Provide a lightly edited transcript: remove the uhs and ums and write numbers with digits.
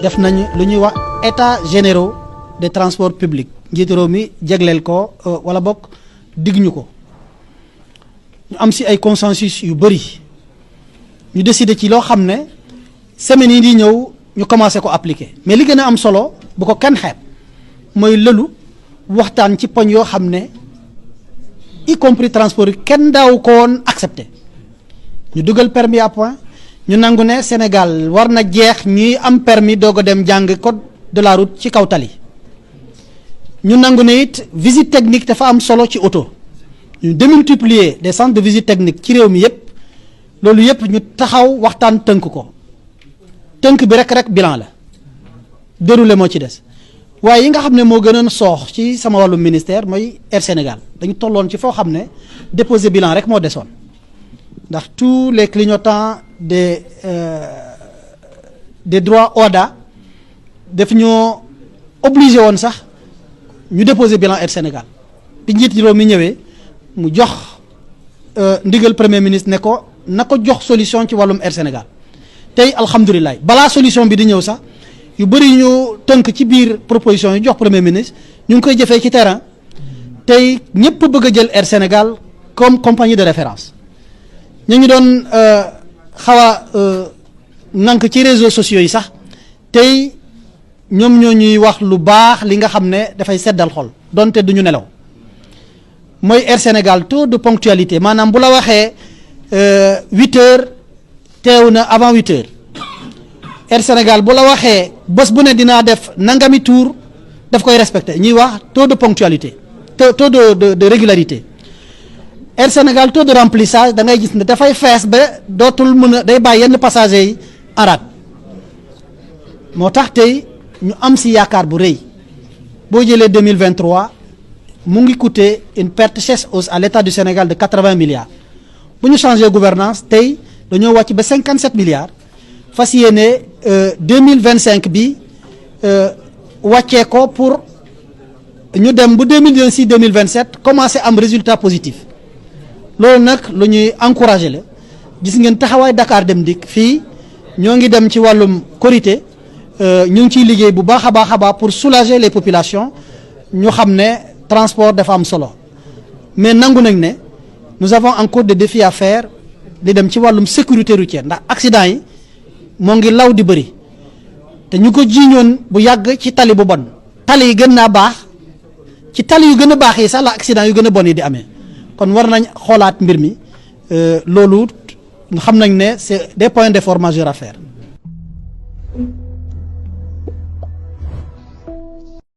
def nañ lu ñuy wax état généraux des transports publics njiitu réew mi jagleel ko wala bokk digg ñu ko ñu am si ay consensus yu bëri ñu décider ci loo xam ne semaines yi di ñëw ñu commencé ko appliquer mais li gën a am solo bu ko kenn xeeb mooy lëlu waxtaan ci poñ yoo xam ne y compris transport yi kenn daaw ko woon accepté ñu dugal permis à point ñu nangu ne Sénégal war na jeex ñuy am permis doog a dem jàng code de la route ci kaw tali ñu nangu ne it visite technique dafa am solo ci oto ñu démultiplier des centres de visite technique ci réew mi yëpp loolu yëpp ñu taxaw waxtaan tënk ko tënk bi rek bilan la déroulé moo ci des waaye yi nga xam ne moo gënoon soox ci sama wàllu ministère mooy Air Sénégal dañu tolloon ci foo xam ne déposer bilan rek moo desoon ndax tous les clignotants des droits OHADA daf ñoo obligé woon sax ñu déposer bilan Air Sénégal bi njiit réew mi ñëwee mu jox ndigal premier ministre ne ko na ko jox solution ci wàllum Air Sénégal tey alhamdulilah balaa solution bi di ñëw sax yu bëri ñu tënk ci biir proposition yi jox premier ministre ñu ngi koy jëfee ci terrain tey ñëpp bëgg a jël Air Sénégal comme compagnie de référence ñu ngi doon xaw a ŋànk ci réseaux sociaux yi sax tey ñoom ñoo ñuy wax lu baax li nga xam ne dafay seddal xol donte duñu nelaw mooy Air Sénégal taux de ponctualité maanaam bu la waxee 8 heures teew na avant 8 heures Air Sénégal bu la waxee bés bu ne dinaa def nangami tour daf koy respecté ñuy wax taux de ponctualité taux de régularité Air Sénégal taux de remplissage da ngay gis ne dafay fees ba dootul mën a day bàyyi yenn passagers yi en rade moo tax tey ñu am si yaakaar bu rëy boo jëlee 2023 mu ngi coûter une perte chasse à l'État du Sénégal de 80 milliards bu ñu changé gouvernance tey dañoo wàcc ba 57 milliards fas yéene 2025 bi wàccee ko pour ñu dem bu 2026 2027 commencé am résultat positif loolu nag lu ñuy encouragé la gis ngeen taxawaay Dakar Dem Dikk fii ñoo ngi dem ci wàllum korité ñu ngi ciy liggéey bu baax a baax pour soulager les populations ñu xam ne transport dafa am solo mais nangu nañ ne nous avons encore des défis à faire di dem ci wàllum sécurité routière ndax accident yi moo ngi law di bëri te ñu ko jiiñoon bu yàgg ci tali bu bon tali yi gën naa baax ci tali yu gën a baax yi sax la accident yu gën a bon yi di amee kon war nañ xoolaat mbir mi loolu xam nañ ne c'est des points d'effort majeurs à faire